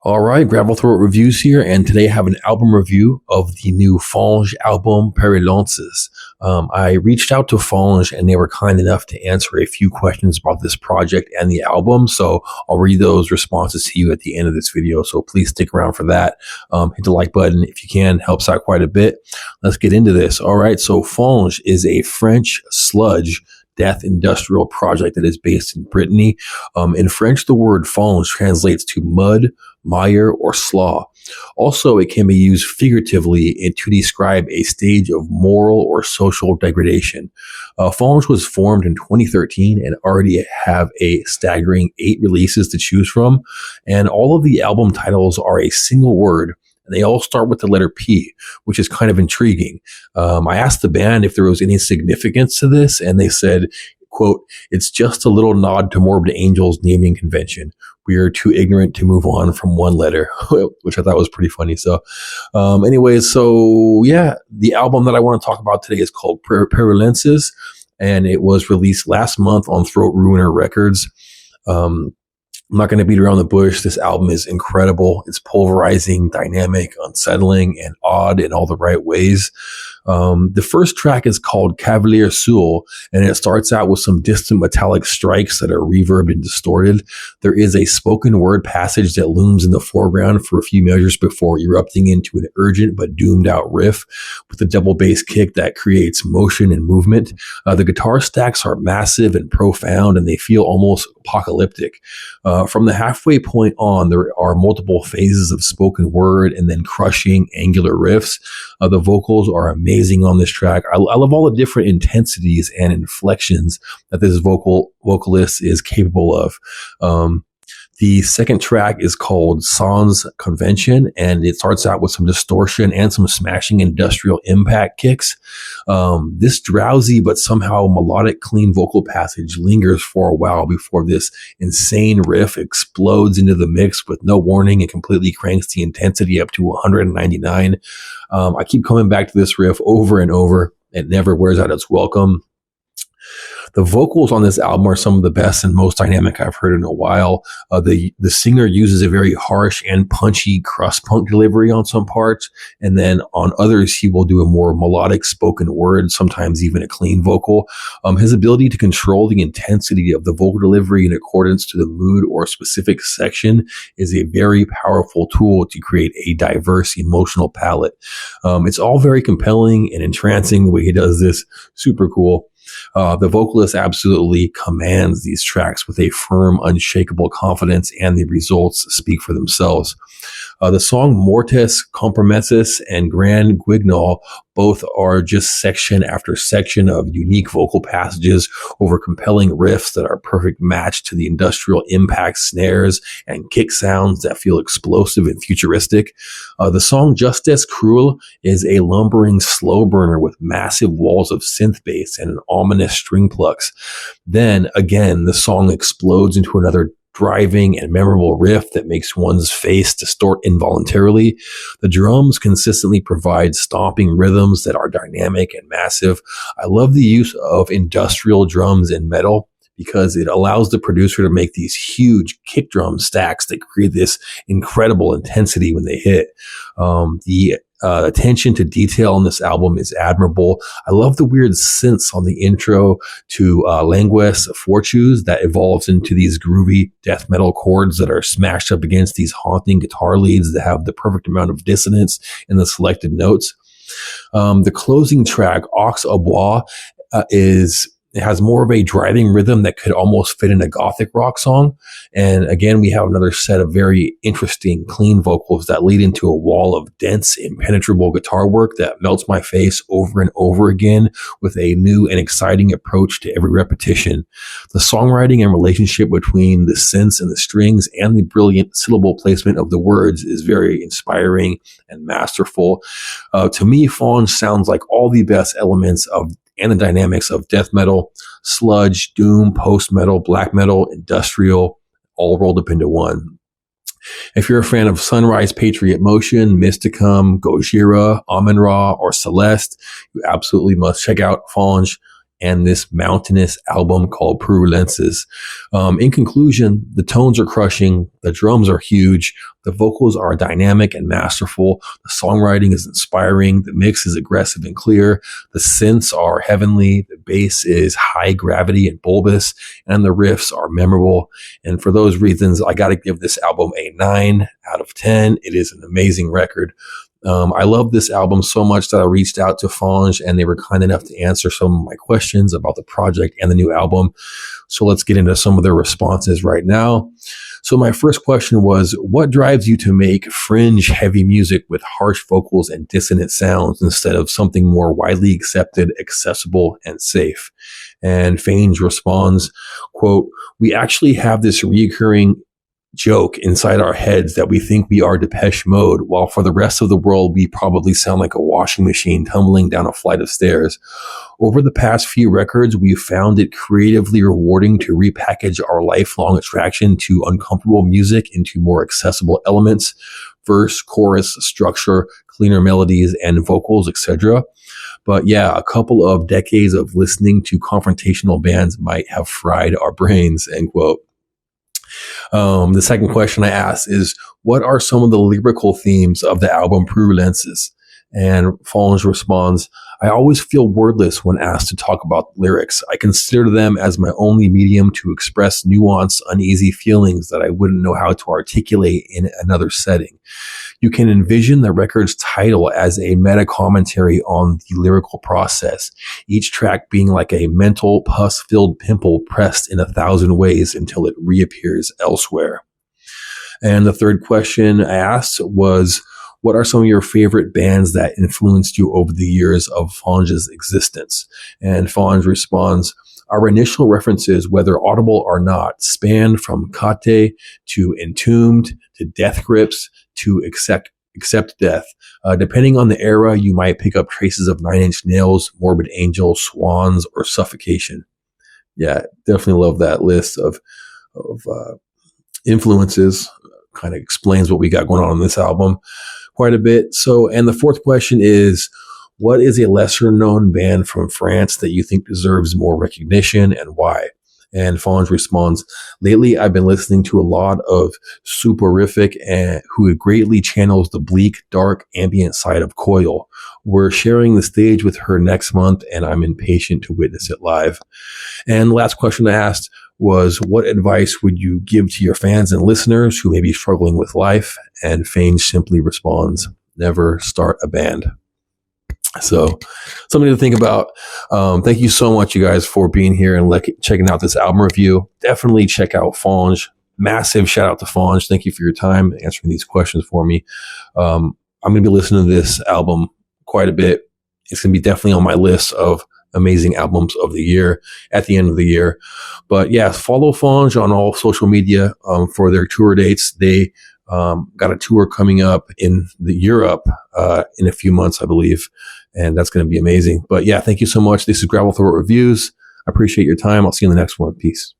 All right, Gravel Throat Reviews here, and today I have an album review of the new Fange album, Purulences. I reached out to Fange, and they were kind enough to answer a few questions about this project and the album, so I'll read those responses to you at the end of this video, so please stick around for that. Hit the like button if you can, helps out quite a bit. Let's get into this. All right, so Fange is a French sludge death industrial project that is based in Brittany. In French, the word fange translates to mud, mire, or slaw. Also, it can be used figuratively to describe a stage of moral or social degradation. Fange was formed in 2013 and already have a staggering 8 releases to choose from, and all of the album titles are a single word. And they all start with the letter P, which is kind of intriguing. I asked the band if there was any significance to this, and they said, quote, "It's just a little nod to Morbid Angel's naming convention. We are too ignorant to move on from one letter," which I thought was pretty funny. So anyways, so yeah, the album that I want to talk about today is called Purulences, and it was released last month on Throat Ruiner Records. I'm not going to beat around the bush. This album is incredible. It's pulverizing, dynamic, unsettling, and odd in all the right ways. The first track is called Cavalier Soul, and it starts out with some distant metallic strikes that are reverbed and distorted. There is a spoken word passage that looms in the foreground for a few measures before erupting into an urgent but doomed out riff with a double bass kick that creates motion and movement. The guitar stacks are massive and profound, and they feel almost apocalyptic. From the halfway point on, there are multiple phases of spoken word and then crushing angular riffs. The vocals are amazing on this track. I love all the different intensities and inflections that this vocalist is capable of. The second track is called Sans Convention, and it starts out with some distortion and some smashing industrial impact kicks. This drowsy but somehow melodic, clean vocal passage lingers for a while before this insane riff explodes into the mix with no warning and completely cranks the intensity up to 199. I keep coming back to this riff over and over. It never wears out its welcome. The vocals on this album are some of the best and most dynamic I've heard in a while. The singer uses a very harsh and punchy crust punk delivery on some parts, and then on others he will do a more melodic spoken word, sometimes even a clean vocal. His ability to control the intensity of the vocal delivery in accordance to the mood or specific section is a very powerful tool to create a diverse emotional palette. It's all very compelling and entrancing the way he does this. Super cool. The vocalist absolutely commands these tracks with a firm, unshakable confidence, and the results speak for themselves. The song Mortes Compromises and Grand Guignol both are just section after section of unique vocal passages over compelling riffs that are a perfect match to the industrial impact snares and kick sounds that feel explosive and futuristic. The song Justice Cruel is a lumbering slow burner with massive walls of synth bass and an ominous string plucks. Then again, the song explodes into another driving and memorable riff that makes one's face distort involuntarily. The drums consistently provide stomping rhythms that are dynamic and massive. I love the use of industrial drums in metal because it allows the producer to make these huge kick drum stacks that create this incredible intensity when they hit. The attention to detail on this album is admirable. I love the weird synths on the intro to Langues Fortunes that evolves into these groovy death metal chords that are smashed up against these haunting guitar leads that have the perfect amount of dissonance in the selected notes. The closing track, Aux au Bois, it has more of a driving rhythm that could almost fit in a gothic rock song. And again, we have another set of very interesting, clean vocals that lead into a wall of dense, impenetrable guitar work that melts my face over and over again with a new and exciting approach to every repetition. The songwriting and relationship between the synths and the strings and the brilliant syllable placement of the words is very inspiring and masterful. To me, Fange sounds like all the best elements of and the dynamics of death metal, sludge, doom, post-metal, black metal, industrial, all rolled up into one. If you're a fan of Sunrise Patriot Motion, Mysticum, Gojira, Amun-Ra, or Celeste, you absolutely must check out Fange. and this mountainous album called Purulences. In conclusion, the tones are crushing, the drums are huge, the vocals are dynamic and masterful, the songwriting is inspiring, the mix is aggressive and clear, the synths are heavenly, the bass is high gravity and bulbous, and the riffs are memorable. And for those reasons, I got to give this album a 9 out of 10. It is an amazing record. I love this album so much that I reached out to Fange, and they were kind enough to answer some of my questions about the project and the new album. So let's get into some of their responses right now. So my first question was, what drives you to make fringe heavy music with harsh vocals and dissonant sounds instead of something more widely accepted, accessible, and safe? And Fange responds, quote, "We actually have this recurring joke inside our heads that we think we are Depeche Mode, while for the rest of the world, we probably sound like a washing machine tumbling down a flight of stairs. Over the past few records, we've found it creatively rewarding to repackage our lifelong attraction to uncomfortable music into more accessible elements, verse, chorus, structure, cleaner melodies, and vocals, etc. But yeah, a couple of decades of listening to confrontational bands might have fried our brains," end quote. The second question I asked is, what are some of the lyrical themes of the album Purulences? And Fange responds, "I always feel wordless when asked to talk about lyrics. I consider them as my only medium to express nuanced, uneasy feelings that I wouldn't know how to articulate in another setting. You can envision the record's title as a meta-commentary on the lyrical process, each track being like a mental pus-filled pimple pressed in 1,000 ways until it reappears elsewhere." And the third question I asked was, what are some of your favorite bands that influenced you over the years of Fange's existence? And Fange responds, "Our initial references, whether audible or not, span from Kate to Entombed to Death Grips to Accept Death. Depending on the era, you might pick up traces of Nine Inch Nails, Morbid Angel, Swans, or Suffocation." Yeah, definitely love that list of influences. Kind of explains what we got going on this album quite a bit. So, and the fourth question is, what is a lesser known band from France that you think deserves more recognition and why? And Fange responds, "Lately, I've been listening to a lot of Superific, who greatly channels the bleak, dark, ambient side of Coil. We're sharing the stage with her next month, and I'm impatient to witness it live." And the last question I asked was, what advice would you give to your fans and listeners who may be struggling with life? And Fange simply responds, "Never start a band." So something to think about. Thank you so much, you guys, for being here and checking out this album review. Definitely check out Fange. Massive shout out to Fange. Thank you for your time answering these questions for me. I'm going to be listening to this album quite a bit. It's going to be definitely on my list of amazing albums of the year at the end of the year. But yeah, follow Fange on all social media for their tour dates. They got a tour coming up in Europe in a few months, I believe. And that's going to be amazing. But yeah, thank you so much. This is Gravel Throat Reviews. I appreciate your time. I'll see you in the next one. Peace.